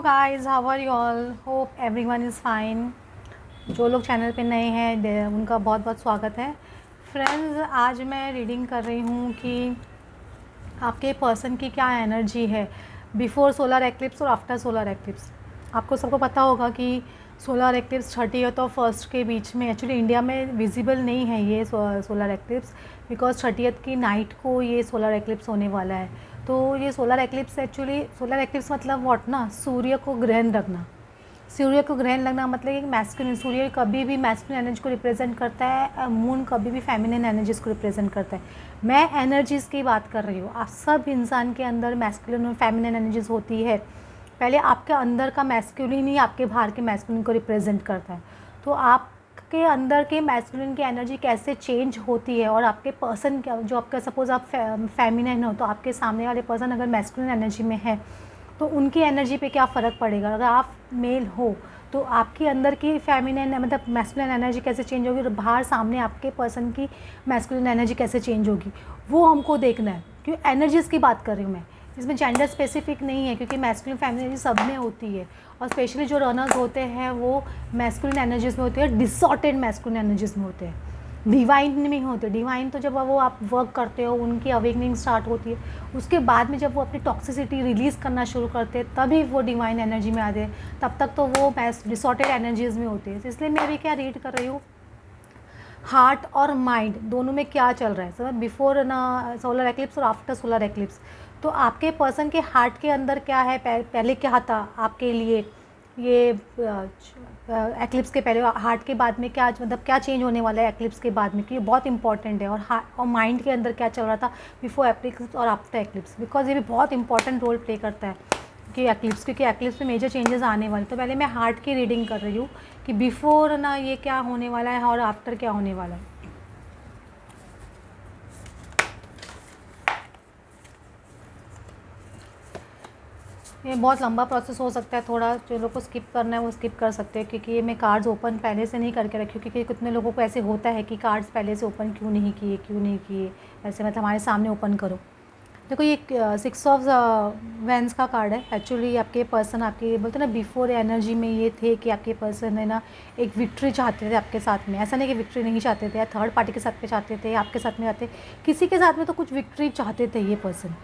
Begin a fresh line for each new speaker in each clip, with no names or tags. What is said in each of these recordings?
Guys, how are you all? Hope everyone is fine. जो लोग channel पे नए हैं उनका बहुत बहुत स्वागत है। फ्रेंड्स, आज मैं रीडिंग कर रही हूँ कि आपके पर्सन की क्या एनर्जी है बिफोर सोलर एक्लिप्स और आफ्टर सोलर एक्लिप्स। आपको सबको पता होगा कि सोलर एक्लिप्स 30th और 1st के बीच में, एक्चुअली इंडिया में विजिबल नहीं है ये सोलर एक्लिप्स, बिकॉज 30th की नाइट को ये सोलर एक्लिप्स होने वाला है। तो ये solar eclipse, actually solar eclipse मतलब व्हाट ना, सूर्य को ग्रहण लगना। सूर्य को ग्रहण लगना मतलब एक मैस्कुलिन, सूर्य कभी भी मैस्कुलिन एनर्जी को रिप्रेजेंट करता है, मून कभी भी फेमिनिन एनर्जीज को रिप्रेजेंट करता है। मैं एनर्जीज़ की बात कर रही हूँ। आप सब इंसान के अंदर मैस्कुलिन और फेमिनिन एनर्जीज होती है। पहले आपके अंदर का मैस्कुलिन ही आपके बाहर के मैस्कुलिन को रिप्रेजेंट करता है। तो आपके अंदर के मैस्कुलिन की एनर्जी कैसे चेंज होती है और आपके पर्सन क्या, जो आपका सपोज़ आप फेमिनिन हो तो आपके सामने वाले पर्सन अगर मैस्कुलिन एनर्जी में है तो उनकी एनर्जी पे क्या फ़र्क पड़ेगा। अगर आप मेल हो तो आपकी अंदर की फेमिनिन मतलब मैस्कुलिन एनर्जी कैसे चेंज होगी और बाहर सामने आपके पर्सन की मैस्कुलिन एनर्जी कैसे चेंज होगी, वो हमको देखना है। क्योंकि एनर्जीज़ की बात कर रही हूँ मैं, इसमें जेंडर स्पेसिफिक नहीं है, क्योंकि मैस्कुलिन फेमिनिन एनर्जी सब में होती है। और स्पेशली जो रनर्स होते हैं वो मैस्कुलिन एनर्जीज़ में होते हैं, डिसऑर्डेड मैस्कुलिन एनर्जीज़ में होते हैं, डिवाइन में होते। डिवाइन तो जब वो आप वर्क करते हो, उनकी अवेकनिंग स्टार्ट होती है, उसके बाद में जब वो अपनी टॉक्सिसिटी रिलीज़ करना शुरू करते हैं तभी वो डिवाइन एनर्जी में आते हैं। तब तक तो वो डिसऑर्डेड एनर्जीज़ में होते हैं। इसलिए मैं अभी क्या रीड कर रही हूँ, हार्ट और माइंड दोनों में क्या चल रहा है, समझ, बिफोर ना सोलर एक्लिप्स और आफ्टर सोलर एक्लिप्स। तो आपके पर्सन के हार्ट के अंदर क्या है, पहले क्या था आपके लिए, ये एक्लिप्स के पहले, हार्ट के बाद में क्या, मतलब क्या चेंज होने वाला है एक्लिप्स के बाद में, कि ये बहुत इंपॉर्टेंट है। और माइंड के अंदर क्या चल रहा था बिफोर एक्लिप्स और आफ्टर एक्लिप्स, बिकॉज ये भी बहुत इंपॉर्टेंट रोल प्ले करता है कि एक्लिप्स, क्योंकि एक्लिप्स में मेजर चेंजेस आने वाले। तो पहले मैं हार्ट की रीडिंग कर रही हूँ कि बिफोर ना ये क्या होने वाला है और आफ्टर क्या होने वाला है। ये बहुत लंबा प्रोसेस हो सकता है, थोड़ा जो लोग को स्किप करना है वो स्किप कर सकते हैं, क्योंकि ये मैं कार्ड्स ओपन पहले से नहीं करके रखी हूँ। क्योंकि कितने लोगों को ऐसे होता है कि कार्ड्स पहले से ओपन क्यों नहीं किए, ऐसे मतलब हमारे सामने ओपन करो। देखो, ये 6 ऑफ वैंस का कार्ड है। एक्चुअली आपके पर्सन, आपके बोलते हैं ना, बिफोर एनर्जी में ये थे कि आपके पर्सन है ना एक विक्ट्री चाहते थे आपके साथ में। ऐसा नहीं कि विक्ट्री नहीं चाहते थे, या थर्ड पार्टी के साथ में चाहते थे, आपके साथ में चाहते, किसी के साथ में तो कुछ विक्ट्री चाहते थे ये पर्सन,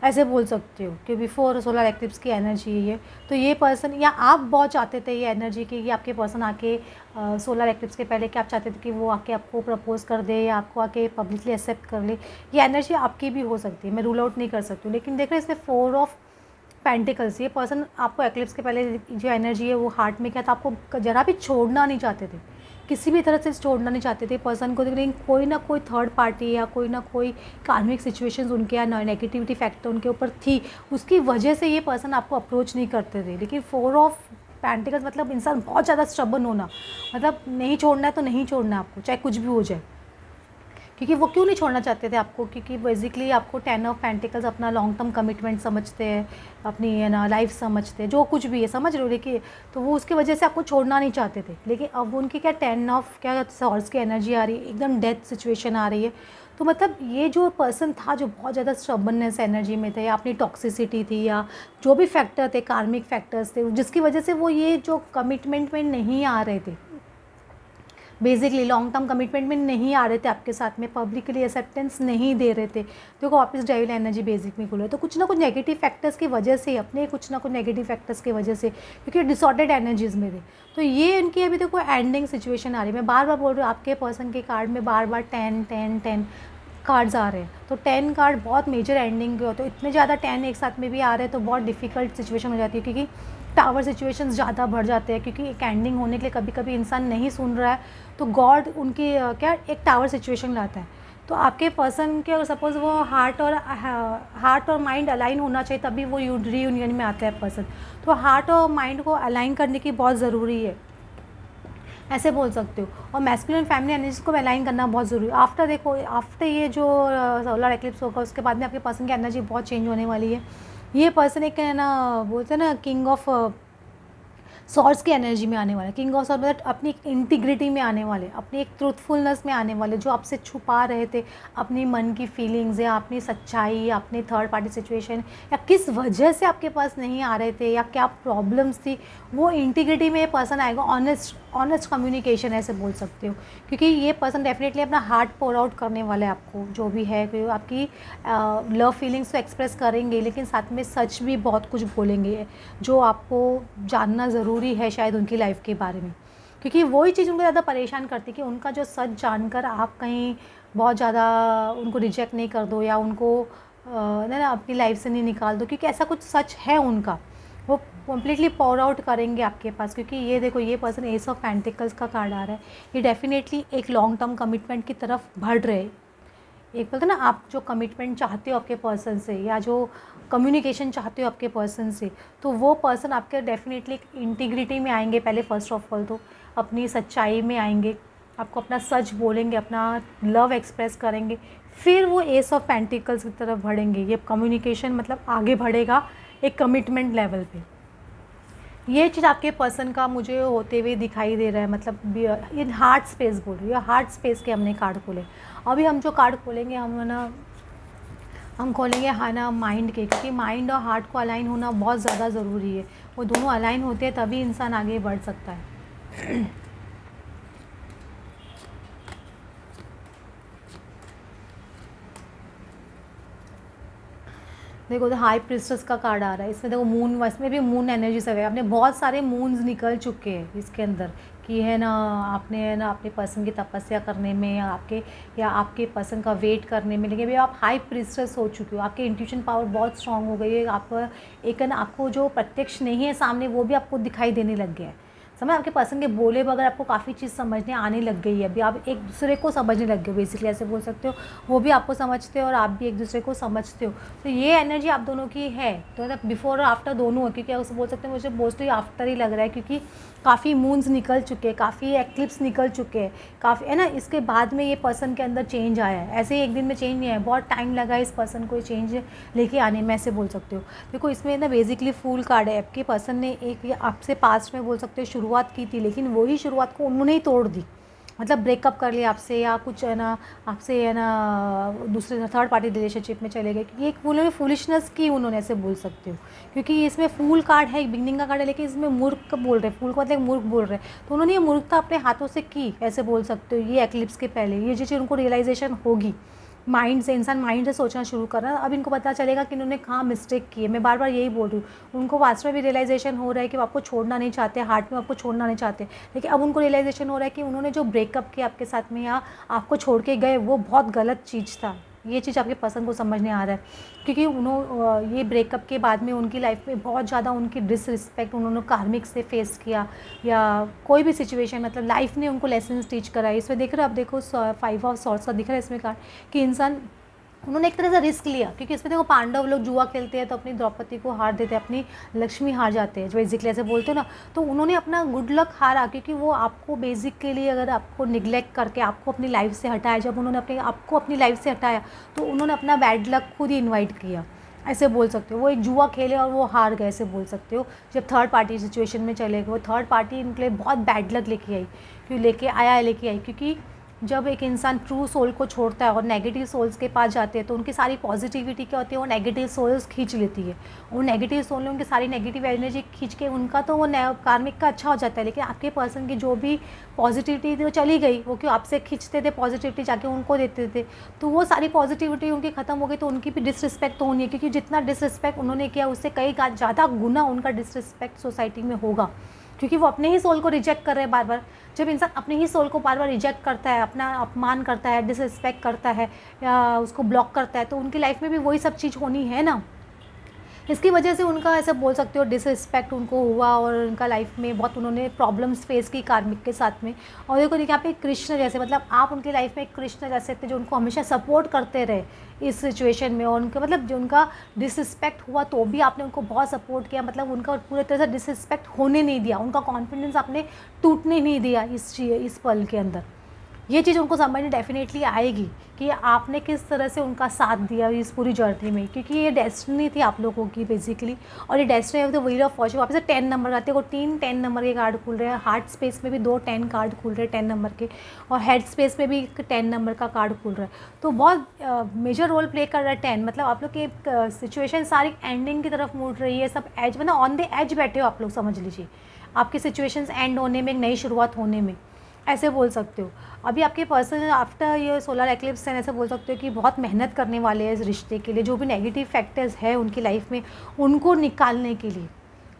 ऐसे बोल सकते हो कि बिफोर सोलर एक्लिप्स की एनर्जी है ये। तो ये पर्सन या आप बहुत चाहते थे ये एनर्जी की, ये आपके पर्सन आके सोलर एक्लिप्स के पहले क्या आप चाहते थे कि वो आके आपको प्रपोज कर दे या आपको आके पब्लिकली एक्सेप्ट कर ले। ये एनर्जी आपकी भी हो सकती है, मैं रूल आउट नहीं कर सकती हूँ। लेकिन देख रहे इसमें 4 ऑफ पेंटिकल्स, ये पर्सन आपको एक्लिप्स के पहले जो एनर्जी है वो हार्ट में क्या था, आपको जरा भी छोड़ना नहीं चाहते थे, किसी भी तरह से छोड़ना नहीं चाहते थे पर्सन को। लेकिन कोई ना कोई थर्ड पार्टी या कोई ना कोई कार्मिक सिचुएशंस उनके या नेगेटिविटी फैक्टर उनके ऊपर थी, उसकी वजह से ये पर्सन आपको अप्रोच नहीं करते थे। लेकिन 4 ऑफ पेंटिकल्स मतलब इंसान बहुत ज़्यादा स्टबर्न होना, मतलब नहीं छोड़ना है तो नहीं छोड़ना है आपको, चाहे कुछ भी हो जाए। क्योंकि वो क्यों नहीं छोड़ना चाहते थे आपको, क्योंकि बेसिकली आपको 10 ऑफ पेंटिकल्स अपना लॉन्ग टर्म कमिटमेंट समझते हैं, अपनी है ना लाइफ समझते हैं, जो कुछ भी है समझ रहे हो। लेकिन तो वो उसकी वजह से आपको छोड़ना नहीं चाहते थे। लेकिन अब उनकी क्या 10 ऑफ क्या सॉर्ड्स की एनर्जी आ रही है, एकदम डेथ सिचुएशन आ रही है। तो मतलब ये जो पर्सन था जो बहुत ज़्यादा स्टबर्ननेस एनर्जी में थे, या अपनी टॉक्सिसिटी थी, या जो भी फैक्टर थे, कार्मिक फैक्टर्स थे, जिसकी वजह से वो ये जो कमिटमेंट में नहीं आ रहे थे, बेसिकली लॉन्ग टर्म कमिटमेंट में नहीं आ रहे थे आपके साथ में, पब्लिकली एक्सेप्टेंस नहीं दे रहे थे। देखो वापस डेविल एनर्जी बेसिक में खुल रहा है, तो कुछ ना कुछ नेगेटिव फैक्टर्स की वजह से, अपने कुछ ना कुछ नेगेटिव फैक्टर्स की वजह से, क्योंकि डिसऑर्डर्ड एनर्जीज में थे। तो ये इनकी अभी देखो एंडिंग सिचुएशन आ रही है। मैं बार बार बोल रही हूँ, आपके पर्सन के कार्ड में बार बार 10 कार्ड्स आ रहे हैं। तो 10 कार्ड बहुत मेजर एंडिंग के होते हैं। इतने ज़्यादा 10 एक साथ में भी आ रहे हैं तो बहुत डिफ़िकल्ट सिचुएशन हो जाती है, क्योंकि टावर सिचुएशंस ज़्यादा बढ़ जाते हैं। क्योंकि एक एंडिंग होने के लिए कभी कभी इंसान नहीं सुन रहा है तो गॉड उनकी क्या एक टावर सिचुएशन लाता है। तो आपके पर्सन के सपोज़ वो हार्ट और माइंड अलाइन होना चाहिए, तभी वो रीयूनियन में आता है पर्सन। तो हार्ट और माइंड को अलाइन करने की बहुत ज़रूरी है, ऐसे बोल सकते हो। और मैस्कुलिन फैमिली एनर्जी को अलाइन करना बहुत ज़रूरी है। आफ्टर देखो, आफ्टर ये जो सोलर एक्लिप्स होगा उसके बाद में आपके पर्सन की एनर्जी बहुत चेंज होने वाली है। ये पर्सन एक है ना, बोलते हैं ना, किंग ऑफ सॉर्ड्स की एनर्जी में आने वाले, किंग ऑफ सॉर्ड मतलब अपनी एक इंटीग्रिटी में आने वाले, अपनी एक ट्रूथफुलनेस में आने वाले, जो आपसे छुपा रहे थे अपनी मन की फीलिंग्स या अपनी सच्चाई या अपनी थर्ड पार्टी सिचुएशन, या किस वजह से आपके पास नहीं आ रहे थे या क्या प्रॉब्लम्स थी, वो इंटीग्रिटी में ये पर्सन आएगा। ऑनेस्ट कम्युनिकेशन ऐसे बोल सकते हो, क्योंकि ये पर्सन डेफिनेटली अपना हार्ट पोर आउट करने वाला है आपको, जो भी है आपकी लव फीलिंग्स को एक्सप्रेस करेंगे, लेकिन साथ में सच भी बहुत कुछ बोलेंगे जो आपको जानना ज़रूरी है शायद उनकी लाइफ के बारे में, क्योंकि वही चीज़ उनको ज़्यादा परेशान करती है कि उनका जो सच जानकर आप कहीं बहुत ज़्यादा उनको रिजेक्ट नहीं कर दो या उनको ना अपनी लाइफ से नहीं निकाल दो, क्योंकि ऐसा कुछ सच है उनका, वो कम्प्लीटली पोर आउट करेंगे आपके पास। क्योंकि ये देखो, ये पर्सन एस ऑफ पेंटिकल्स का कार्ड आ रहा है, ये डेफिनेटली एक लॉन्ग टर्म कमिटमेंट की तरफ बढ़ रहे। एक बोलते ना, आप जो कमिटमेंट चाहते हो आपके पर्सन से या जो कम्युनिकेशन चाहते हो आपके पर्सन से, तो वो पर्सन आपके डेफिनेटली एक इंटीग्रिटी में आएंगे। पहले फर्स्ट ऑफ ऑल तो अपनी सच्चाई में आएंगे, आपको अपना सच बोलेंगे, अपना लव एक्सप्रेस करेंगे, फिर वो एस ऑफ पेंटिकल्स की तरफ बढ़ेंगे। ये कम्युनिकेशन मतलब आगे बढ़ेगा एक कमिटमेंट लेवल पे। ये चीज़ आपके पर्सन का मुझे होते हुए दिखाई दे रहा है, मतलब ये हार्ट स्पेस बोल रही है, हार्ट स्पेस के हमने कार्ड खोले। अभी हम जो कार्ड खोलेंगे हम खोलेंगे माइंड के, क्योंकि माइंड और हार्ट को अलाइन होना बहुत ज़्यादा ज़रूरी है। वो दोनों अलाइन होते हैं तभी इंसान आगे बढ़ सकता है। देखो, तो हाई प्रिस्टेस का कार्ड आ रहा है, इसमें देखो मून, इसमें भी मून एनर्जी से है। आपने बहुत सारे मून्स निकल चुके हैं इसके अंदर कि है ना, आपने है ना अपने पर्सन की तपस्या करने में या आपके पर्सन का वेट करने में, लेकिन अभी आप हाई प्रिस्टेस हो चुके हो, आपकी इंट्यूशन पावर बहुत स्ट्रांग हो गई है। आप एक ना, आपको जो प्रत्यक्ष नहीं है सामने, वो भी आपको दिखाई देने लग गया है। समझ, आपके पर्सन के बोले बगैर आपको काफ़ी चीज़ समझने आने लग गई है। अभी आप एक दूसरे को समझने लग गए हो, बेसिकली ऐसे बोल सकते हो। वो भी आपको समझते हो और आप भी एक दूसरे को समझते हो। तो ये एनर्जी आप दोनों की है, तो मतलब बिफोर और आफ्टर दोनों है, क्योंकि उसे बोल सकते हैं, मुझे मोस्टली आफ्टर ही लग रहा है, क्योंकि काफ़ी मून्स निकल चुके हैं, काफ़ी एक्लिप्स निकल चुके हैं, काफ़ी है ना। इसके बाद में ये पर्सन के अंदर चेंज आया है, ऐसे ही एक दिन में चेंज नहीं आया, बहुत टाइम लगा इस पर्सन को चेंज लेके आने में, ऐसे बोल सकते हो। देखो, इसमें ना बेसिकली फूल कार्ड है। आपके पर्सन ने एक आपसे पास्ट में बोल सकते हो शुरुआत की थी, लेकिन वही शुरुआत को उन्होंने ही तोड़ दी, मतलब ब्रेकअप कर लिया आपसे, या कुछ है ना आपसे है ना दूसरे थर्ड पार्टी रिलेशनशिप में चले गए, क्योंकि एक उन्होंने फूलिशनेस की, उन्होंने ऐसे बोल सकते हो। क्योंकि इसमें फूल कार्ड है, बिगनिंग का कार्ड है, लेकिन इसमें मूर्ख बोल रहे, फूल को मतलब मूर्ख बोल रहे, तो उन्होंने ये मूर्खता अपने हाथों से की, ऐसे बोल सकते हो। ये एक्लिप्स के पहले ये चीज़ उनको रियलाइजेशन होगी, माइंड से, इंसान माइंड से सोचना शुरू कर रहा है। अब इनको पता चलेगा कि इन्होंने कहाँ मिस्टेक की है। मैं बार बार यही बोल रही हूँ, उनको वास्तव में भी रियलाइजेशन हो रहा है कि वो आपको छोड़ना नहीं चाहते, हार्ट में आपको छोड़ना नहीं चाहते, लेकिन अब उनको रियलाइजेशन हो रहा है कि उन्होंने जो ब्रेकअप किया आपके साथ में या आपको छोड़ के गए, वो बहुत गलत चीज़ था। ये चीज़ आपके पर्सन को समझ नहीं आ रहा है, क्योंकि ये ब्रेकअप के बाद में उनकी लाइफ में बहुत ज़्यादा उनकी डिसरिस्पेक्ट उन्होंने कार्मिक से फेस किया, या कोई भी सिचुएशन, मतलब लाइफ ने उनको लेसन टीच कराई। इसमें देख रहे हो आप, देखो 5 ऑफ सॉर्ड्स का दिख रहा है इसमें कार्ड, कि इंसान उन्होंने एक तरह से रिस्क लिया, क्योंकि इसमें देखो पांडव लोग जुआ खेलते हैं तो अपनी द्रौपदी को हार देते हैं, अपनी लक्ष्मी हार जाते हैं, जो बेसिकली ऐसे बोलते हो ना। तो उन्होंने अपना गुड लक हारा, क्योंकि वो आपको बेसिकली अगर आपको निगलेक्ट करके आपको अपनी लाइफ से हटाया, जब उन्होंने आपको अपनी लाइफ से हटाया, तो उन्होंने अपना बैड लक खुद ही इन्वाइट किया, ऐसे बोल सकते हो। वो एक जुआ खेले और वो हार गए, ऐसे बोल सकते हो। जब थर्ड पार्टी सिचुएशन में चले गए, वो थर्ड पार्टी इनके लिए बहुत बैड लक लेके आई, क्योंकि जब एक इंसान ट्रू सोल को छोड़ता है और नेगेटिव सोल्स के पास जाते हैं, तो उनकी सारी पॉजिटिविटी क्या होती है, वो नेगेटिव सोल्स खींच लेती है। वो नेगेटिव सोल ने उनकी सारी नेगेटिव एनर्जी खींच के उनका तो वो कार्मिक का अच्छा हो जाता है, लेकिन आपके पर्सन की जो भी पॉजिटिविटी थी वो चली गई। वो क्यों आपसे खींचते थे पॉजिटिविटी, जाके उनको देते थे, तो वो सारी पॉजिटिविटी उनकी ख़त्म हो गई, तो उनकी भी डिसरिस्पेक्ट तो होनी है, क्योंकि जितना डिसरिस्पेक्ट उन्होंने किया उससे कई ज़्यादा गुना उनका डिसरिस्पेक्ट सोसाइटी में होगा, क्योंकि वो अपने ही सोल को रिजेक्ट कर रहे हैं बार बार। जब इंसान अपने ही सोल को बार बार रिजेक्ट करता है, अपना अपमान करता है, डिसरिस्पेक्ट करता है या उसको ब्लॉक करता है, तो उनकी लाइफ में भी वही सब चीज़ होनी है ना। इसकी वजह से उनका ऐसा बोल सकते हो डिसरिस्पेक्ट उनको हुआ, और उनका लाइफ में बहुत उन्होंने प्रॉब्लम्स फेस की कार्मिक के साथ में। और देखो यहाँ पे कृष्ण जैसे, मतलब आप उनकी लाइफ में कृष्ण जैसे थे, जो उनको हमेशा सपोर्ट करते रहे इस सिचुएशन में। और उनके मतलब जो उनका डिसरिस्पेक्ट हुआ तो भी आपने उनको बहुत सपोर्ट किया, मतलब उनका पूरी तरह से डिसरिस्पेक्ट होने नहीं दिया, उनका कॉन्फिडेंस आपने टूटने नहीं दिया इस पल के अंदर। ये चीज़ उनको समझ में डेफिनेटली आएगी कि आपने किस तरह से उनका साथ दिया इस पूरी जर्नी में, क्योंकि ये डेस्टिनी थी आप लोगों की बेसिकली। और ये destiny of the wheel of Fortune, वापस से 10 नंबर आते हैं, वो 3 10 नंबर के कार्ड खुल रहे हैं। हार्ट स्पेस में भी 2 10 कार्ड खुल रहे हैं 10 नंबर के, और हेड स्पेस में भी एक 10 नंबर का कार्ड खुल रहा है। तो बहुत मेजर रोल प्ले कर रहा है 10, मतलब आप लोग की सिचुएशन सारी एंडिंग की तरफ मुड़ रही है, सब एज, मतलब ऑन द एज बैठे हो आप लोग, समझ लीजिए आपकी सिचुएशंस एंड होने में, एक नई शुरुआत होने में, ऐसे बोल सकते हो। अभी आपके पर्सन आफ्टर ये सोलर एक्लिप्स हैं, ऐसे बोल सकते हो कि बहुत मेहनत करने वाले हैं इस रिश्ते के लिए। जो भी नेगेटिव फैक्टर्स है उनकी लाइफ में, उनको निकालने के लिए,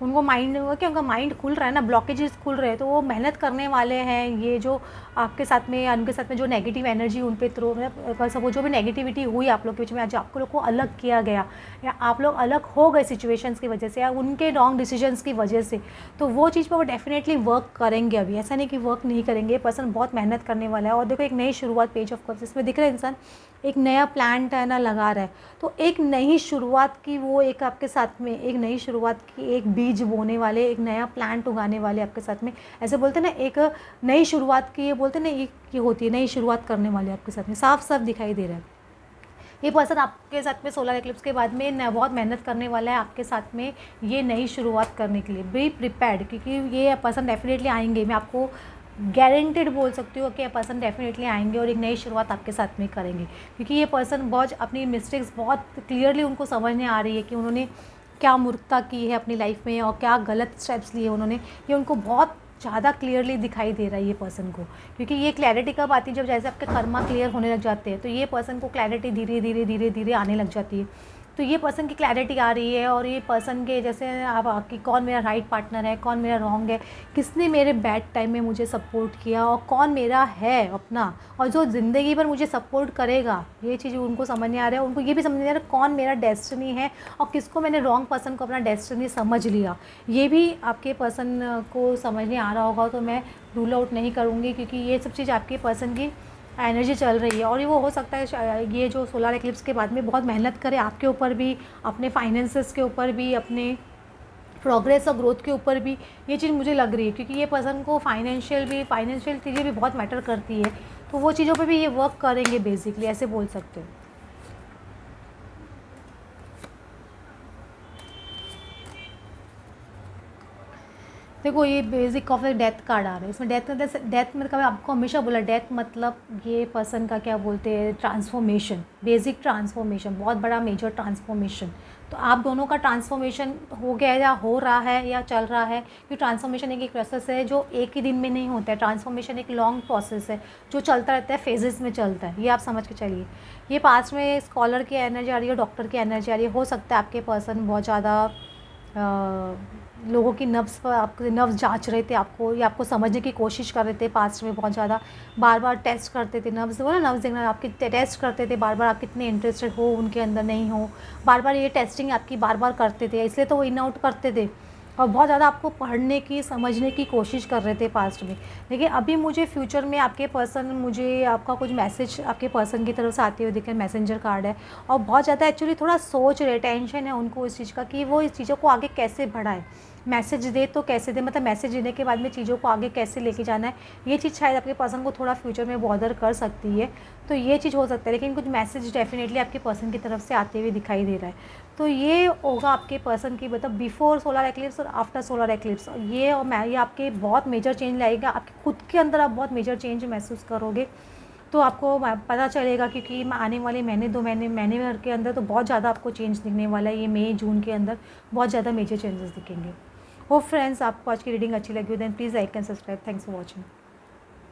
उनको माइंड क्या, उनका माइंड खुल रहा है ना, ब्लॉकेजेस खुल रहे हैं, तो वो मेहनत करने वाले हैं। ये जो आपके साथ में या उनके साथ में जो नेगेटिव एनर्जी उन पे थ्रो, मतलब वो जो भी नेगेटिविटी हुई आप लोग के बीच में, आज आप लोग को अलग किया गया या आप लोग अलग हो गए सिचुएशंस की वजह से या उनके रॉन्ग डिसीजंस की वजह से, तो वो चीज़ पर वो डेफिनेटली वर्क करेंगे। अभी ऐसा नहीं कि वर्क नहीं करेंगे, पर्सन बहुत मेहनत करने वाला है। और देखो एक नई शुरुआत, पेज ऑफ कप्स इसमें दिख रहा है, इंसान एक नया प्लांट है ना लगा रहा है, तो एक नई शुरुआत की वो एक आपके साथ में एक नई शुरुआत की एक बीज बोने वाले, एक नया प्लांट उगाने वाले आपके साथ में। ऐसे बोलते हैं ना, एक नई शुरुआत की, ये बोलते हैं ना, ये होती है नई शुरुआत करने वाले आपके साथ में, साफ साफ दिखाई दे रहा है। ये पर्सन आपके साथ में सोलर एक्लिप्स के बाद में बहुत मेहनत करने वाला है आपके साथ में ये नई शुरुआत करने के लिए। बी प्रिपेयर्ड, क्योंकि ये पर्सन डेफिनेटली आएंगे, मैं आपको गारंटेड बोल सकती हूँ कि ये पर्सन डेफिनेटली आएंगे और एक नई शुरुआत आपके साथ में करेंगे, क्योंकि ये पर्सन बहुत अपनी मिस्टेक्स बहुत क्लियरली उनको समझने आ रही है कि उन्होंने क्या मूर्खता की है अपनी लाइफ में और क्या गलत स्टेप्स लिए उन्होंने, ये उनको बहुत ज़्यादा क्लियरली दिखाई दे रहा है ये पर्सन को। क्योंकि ये क्लैरिटी कब आती है, जब जैसे आपके कर्मा क्लियर होने लग जाते हैं, तो ये पर्सन को क्लैरिटी धीरे धीरे धीरे धीरे आने लग जाती है। तो ये पर्सन की क्लैरिटी आ रही है, और ये पर्सन के जैसे आप कि कौन मेरा राइट पार्टनर है, कौन मेरा रॉन्ग है, किसने मेरे बैड टाइम में मुझे सपोर्ट किया और कौन मेरा है अपना, और जो ज़िंदगी भर मुझे सपोर्ट करेगा, ये चीज़ उनको समझ नहीं आ रहा है। उनको ये भी समझ नहीं आ रहा कौन मेरा डेस्टिनी है और किसको मैंने रॉन्ग पर्सन को अपना डेस्टिनी समझ लिया। ये भी आपके पर्सन को समझ नहीं आ रहा होगा, तो मैं रूल आउट नहीं करूँगी, क्योंकि ये सब चीज़ आपके पर्सन की एनर्जी चल रही है। और ये वो हो सकता है ये जो सोलर एक्लिप्स के बाद में बहुत मेहनत करे आपके ऊपर भी, अपने फाइनेंसेस के ऊपर भी, अपने प्रोग्रेस और ग्रोथ के ऊपर भी, ये चीज़ मुझे लग रही है। क्योंकि ये पर्सन को फाइनेंशियल चीज़ें भी बहुत मैटर करती है, तो वो चीज़ों पे भी ये वर्क करेंगे बेसिकली, ऐसे बोल सकते हो। देखो ये बेसिक ऑफ डेथ कार्ड आ रहा है, इसमें डेथ मतलब आपको हमेशा बोला, डेथ मतलब ये पर्सन का क्या बोलते हैं, ट्रांसफॉर्मेशन, बेसिक ट्रांसफॉर्मेशन, बहुत बड़ा मेजर ट्रांसफॉर्मेशन। तो आप दोनों का ट्रांसफॉर्मेशन हो गया या हो रहा है या चल रहा है, क्योंकि ट्रांसफॉर्मेशन एक प्रोसेस है जो एक ही दिन में नहीं होता है। ट्रांसफॉर्मेशन एक लॉन्ग प्रोसेस है जो चलता रहता है, फेजेस में चलता है, ये आप समझ के चलिए। ये पास में स्कॉलर की एनर्जी आ रही है, डॉक्टर की एनर्जी आ रही है। हो सकता है आपके पर्सन बहुत ज़्यादा लोगों की नब्ज़ पर, आपके नब्ज़ जांच रहे थे आपको, या आपको समझने की कोशिश कर रहे थे पास्ट में बहुत ज़्यादा, बार बार टेस्ट करते थे नब्ज़, वो ना नब्ज़ देखना, आपके टेस्ट करते थे बार बार, आप कितने इंटरेस्टेड हो उनके अंदर, नहीं हो, बार बार ये टेस्टिंग आपकी बार बार करते थे, इसलिए तो वो इन आउट करते थे। और बहुत ज़्यादा आपको पढ़ने की, समझने की कोशिश कर रहे थे पास्ट में। लेकिन अभी मुझे फ्यूचर में आपके पर्सन, मुझे आपका कुछ मैसेज आपके पर्सन की तरफ से आते हुए दिखे, मैसेंजर कार्ड है, और बहुत ज़्यादा एक्चुअली थोड़ा सोच रहे, टेंशन है उनको इस चीज़ का कि वो इस चीज़ों को आगे कैसे बढ़ाए, मैसेज दे तो कैसे दे, मतलब मैसेज देने के बाद में चीज़ों को आगे कैसे लेके जाना है, ये चीज़ शायद आपके पर्सन को थोड़ा फ्यूचर में बॉदर कर सकती है। तो ये चीज़ हो सकता है, लेकिन कुछ मैसेज डेफिनेटली आपके पर्सन की तरफ से आते हुए दिखाई दे रहा है। तो ये होगा आपके पर्सन की, मतलब बिफोर सोलर एक्लिप्स और आफ्टर सोलर एक्लिप्स, ये आपके बहुत मेजर चेंज लाएगा, आपके खुद के अंदर आप बहुत मेजर चेंज महसूस करोगे। तो आपको पता चलेगा, क्योंकि आने वाले महीने भर के अंदर तो बहुत ज़्यादा आपको चेंज दिखने वाला है। ये मई जून के अंदर बहुत ज़्यादा मेजर चेंजेस दिखेंगे। होप फ्रेंड्स आपको आज की रीडिंग अच्छी लगी हो, then please like and subscribe. Thanks for watching.